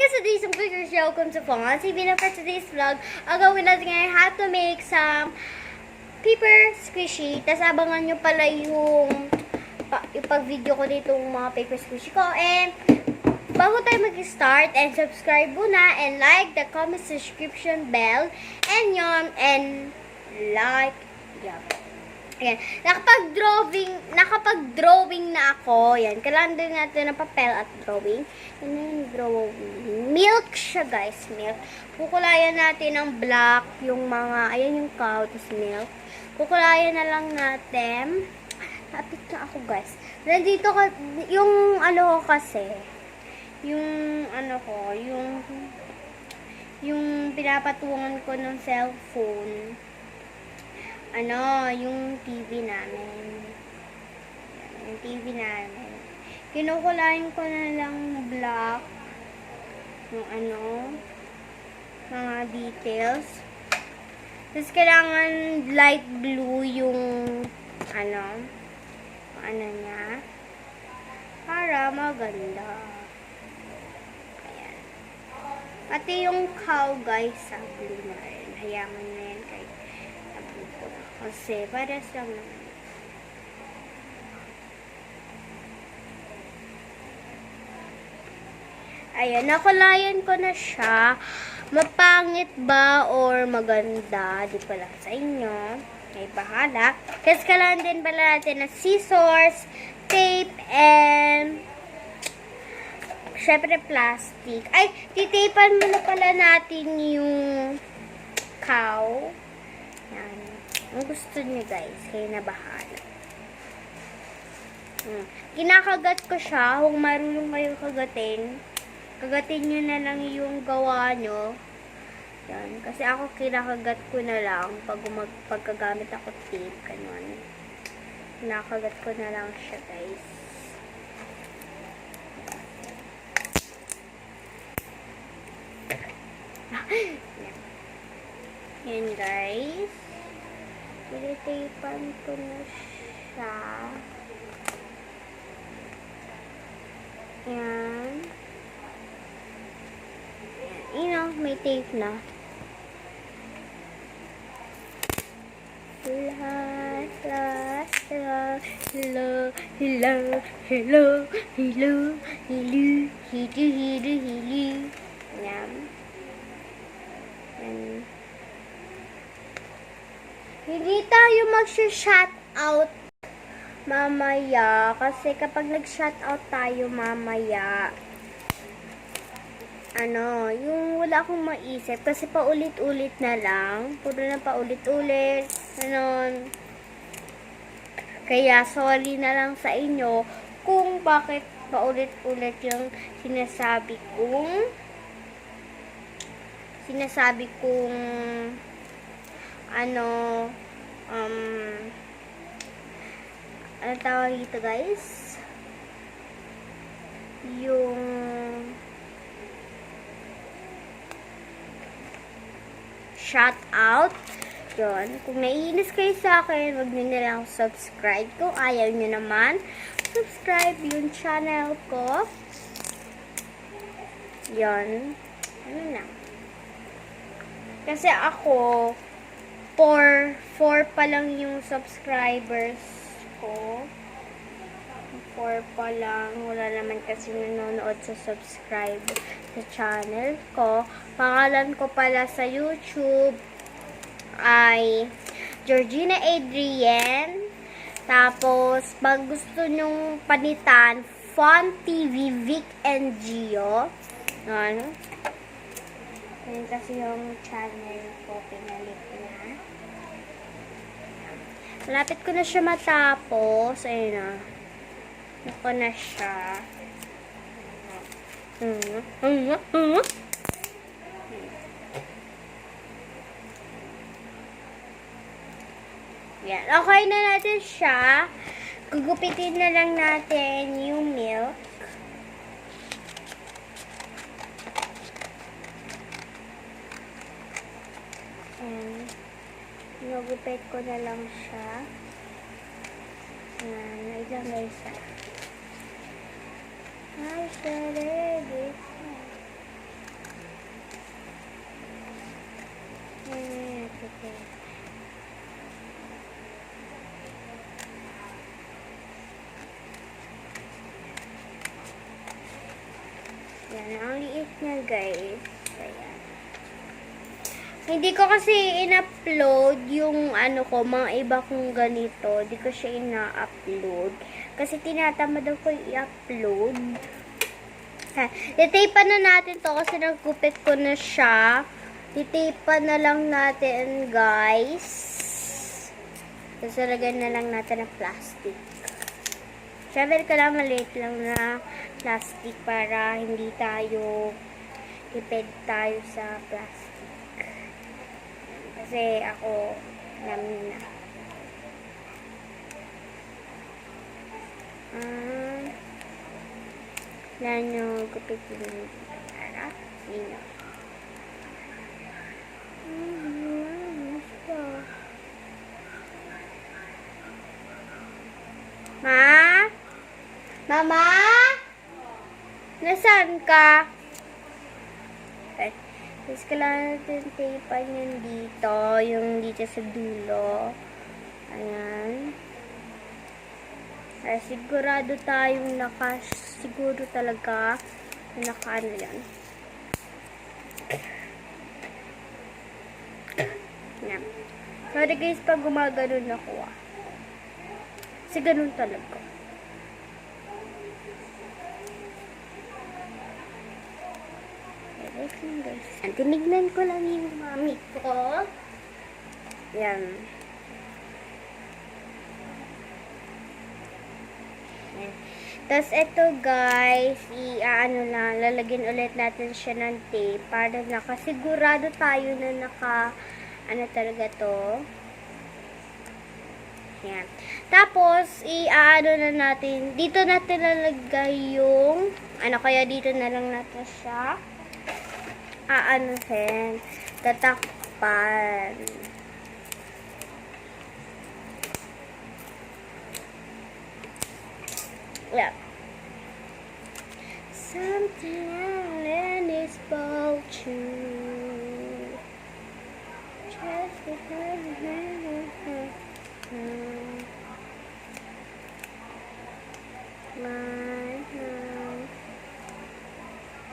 Yes, today's some quicker show. Welcome to Fonga TV. For today's vlog, ang gawin natin ngayon, how to make some paper squishy. Tapos abangan nyo pala yung pag-video ko dito yung mga paper squishy ko. And bago tayo mag-start, and subscribe muna, and like the comment subscription bell, and yun, and like, yeah. Ayan. Nakapag-drawing na ako. Ayan. Kailangan din natin ng papel at drawing. Yan na yung drawing. Milk siya, guys. Milk. Kukulayan natin ng black, yung mga, ayan yung cow, tapos milk. Kukulayan na lang natin. Lapit na ako, guys. Nandito ka, yung ano ko kasi, yung ano ko, yung pinapatungan ko ng cellphone, yung TV namin. Yung TV namin. Kinukulayan ko na lang black. Yung mga details. Tapos kailangan light blue yung niya. Para maganda. Ayan. Pati yung cow, guys, sa blue na rin. Hayaman na yan kay kasi pares lang naman. Ayan, nakulayan ko na siya. Mapangit ba or maganda? Di pala sa inyo. May bahala. Kasi kailangan din pala natin ng scissors, tape, and syempre plastic. Ay, titapan muna pala natin yung cow. Yan. Ang gusto niyo, guys, kayo na bahala. Kinakagat ko siya. Kung marunong kayo kagatin, kagatin nyo na lang yung gawa nyo. Yan. Kasi ako kinakagat ko na lang pagkagamit ako tape. Ganun. Kinakagat ko na lang siya, guys. Yan, guys. Tinitapan ko na siya. Ayan. Ayan, may tape na. Hello. Ayan. Hindi tayo mag-shout out mamaya. Kasi kapag nag-shout out tayo mamaya, yung wala akong maisip. Kasi paulit-ulit na lang. Puro na paulit-ulit. Kaya sorry na lang sa inyo kung bakit paulit-ulit yung sinasabi kong ano tawag dito, guys? Yung shout out. Yun. Kung naiinis kayo sa akin, wag nyo na lang subscribe. Kung ayaw nyo naman, subscribe yung channel ko. Yun. Ano na. Kasi ako, 4 pa lang yung subscribers ko. 4 pa lang. Wala naman kasi nanonood sa subscribe sa channel ko. Pangalan ko pala sa YouTube ay Georgina Adrienne. Tapos, pag gusto nyong panitan, Fun TV, Vic and Gio. Yan kasi yung channel ko, pinalit na. Malapit ko na siya matapos. Ayun na. Nako na siya. Yan. Okay na natin siya. Gugupitin na lang natin yung milk. And ginugupit ko na lang siya. Wait lang guys. I said it. Ang liit niya, guys. Ayan. Hindi ko kasi in-upload yung ano ko, mga iba kong ganito. Hindi ko siya ina-upload. Kasi tinatamad ako i-upload. Titape na natin to kasi nagkupit ko na siya. Titape na lang natin, guys. Tapos lagyan na lang natin ng plastic. Siyempre ko lang maliit lang na plastic para hindi tayo tipid tayo sa plastic. Kasi ako namin na. Yan yung kupitin yung para nino. Ma? Mama? Nasaan ka? Okay. Tapos kailangan natin tapean yan dito. Yung dito sa dulo. Ayan. Para sigurado tayong siguro talaga na nakaano yan. Yan. Sorry guys, pag gumaganon ako kasi ganun talaga. Tinignan ko lang yung mami ko. Yan. Tapos ito guys, lalagyan ulit natin siya ng tape para nakasigurado tayo na talaga to. Yan. Tapos, na natin, dito natin lalagay yung, kaya dito na lang natin siya, tatakpan. Yeah. Something in this boat too. Just because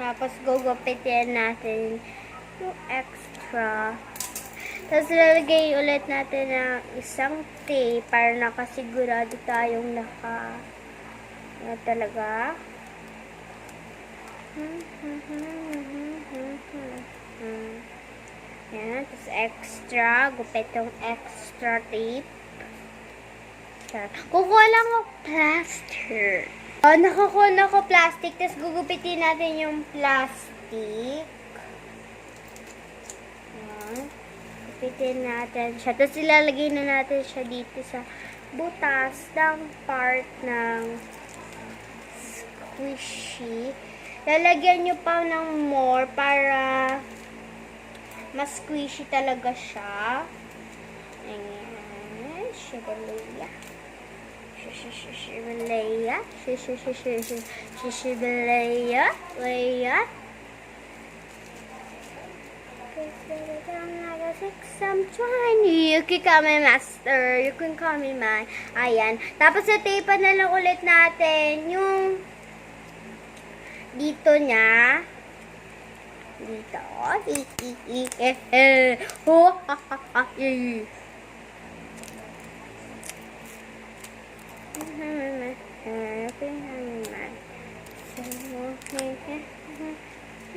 tapos gugupitin natin yung extra. Tapos lalagay ulit natin ng isang tape para nakasigurado tayong talaga. Yan. Tapos extra. Gupit yung extra tape. Kukuha lang ako plaster. Nakakuha na ako plastic. Tapos gugupitin natin yung plastic. Yan. Gupitin natin siya. Tapos ilalagay na natin siya dito sa butas ng part ng squishy. Lalagyan nyo pa ng more para mas squishy talaga siya. Ayan. Shibalaya. Shibalaya. Shibalaya. Laya. You can call me master. You can call me man. Ayan. Tapos tape na lang ulit natin yung dito niya. Dito.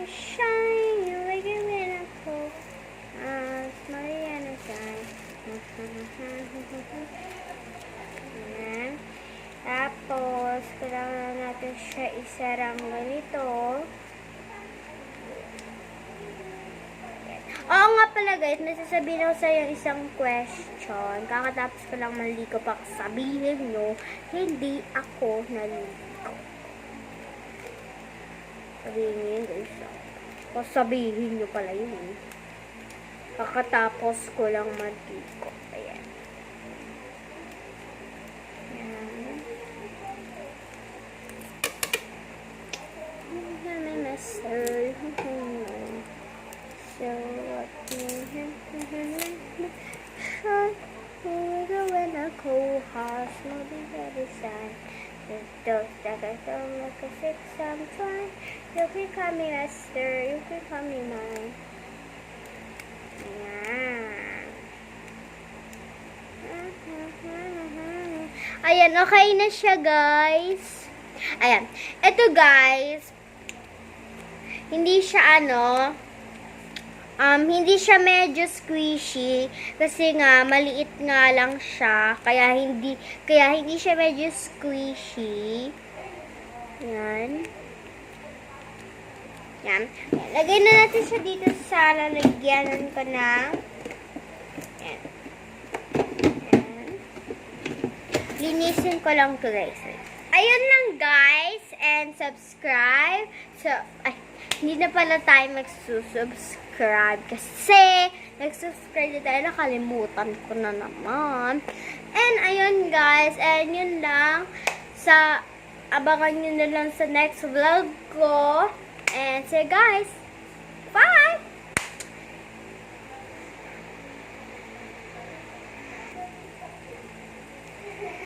Shine like a miracle. Mariana shine. Ayan. Tapos, kailangan natin siya isarang ganito. Oo nga pala guys, may sasabihin ako sa yung isang question. Kakatapos ko lang maligo pa sabihin nyo, hindi ako naligo. Sabihin nyo yun guys. Sabihin nyo pala yun. Kakatapos ko lang maligo. Ayan. Master. So what when a cold house maybe very sad. Those that I don't like a fix I'm trying. The You can call me Master. You can call me Mom. Ayan. Ayan, okay na siya, guys. Ayan. Ito, guys. Hindi siya, hindi siya medyo squishy. Kasi nga, maliit nga lang siya. Kaya hindi siya medyo squishy. Ayan. Yan. Lagay na natin siya dito sa lalagyanan ko na. Yan. Yan. Linisin ko lang to, guys. Ayun lang, guys. And subscribe. Hindi na pala tayo magsusubscribe. Kasi, nag-subscribe na tayo. Nakalimutan ko na naman. And, ayun, guys. And, yun lang. Abangan nyo na lang sa next vlog ko. And say guys.